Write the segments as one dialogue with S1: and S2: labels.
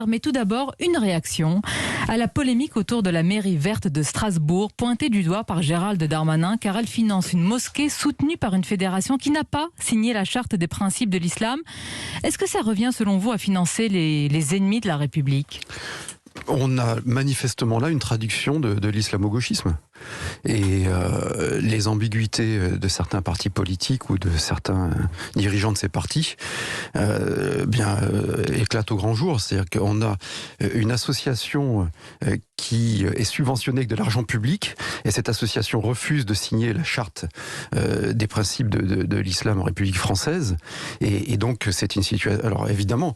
S1: Mais tout d'abord, une réaction à la polémique autour de la mairie verte de Strasbourg, pointée du doigt par Gérald Darmanin, car elle finance une mosquée soutenue par une fédération qui n'a pas signé la charte des principes de l'islam. Est-ce que ça revient, selon vous, à financer les ennemis de la République ?
S2: On a manifestement là une traduction de l'islamo-gauchisme. Et les ambiguïtés de certains partis politiques ou de certains dirigeants de ces partis éclatent au grand jour. C'est-à-dire qu'on a une association qui est subventionnée avec de l'argent public, et cette association refuse de signer la charte des principes de l'islam en République française. Et donc c'est une situation... Alors évidemment,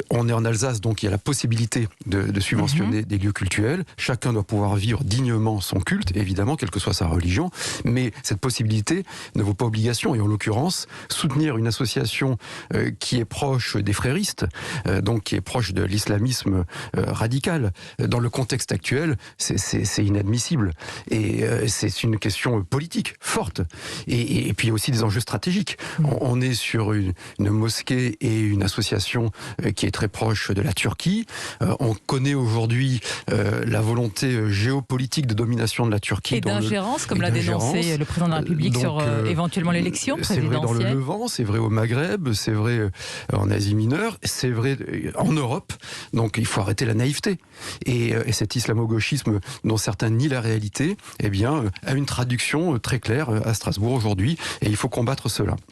S2: on est en Alsace, donc il y a la possibilité de subventionner des lieux cultuels. Chacun doit pouvoir vivre dignement son culte, évidemment, quelle que soit sa religion, mais cette possibilité ne vaut pas obligation. Et en l'occurrence, soutenir une association qui est proche des fréristes, donc qui est proche de l'islamisme radical, dans le contexte actuel, c'est inadmissible. Et c'est une question politique forte. Et puis il y a aussi des enjeux stratégiques. On est sur une mosquée et une association qui est très proche de la Turquie. On connaît aujourd'hui la volonté géopolitique de domination de la Turquie.
S1: Et d'ingérence, comme l'a dénoncé le président de la République sur éventuellement l'élection présidentielle.
S2: C'est vrai dans le Levant, c'est vrai au Maghreb, c'est vrai en Asie mineure, c'est vrai en Europe. Donc il faut arrêter la naïveté. Et cet islamo-gauchisme dont certains nient la réalité, a une traduction très claire à Strasbourg aujourd'hui. Et il faut combattre cela.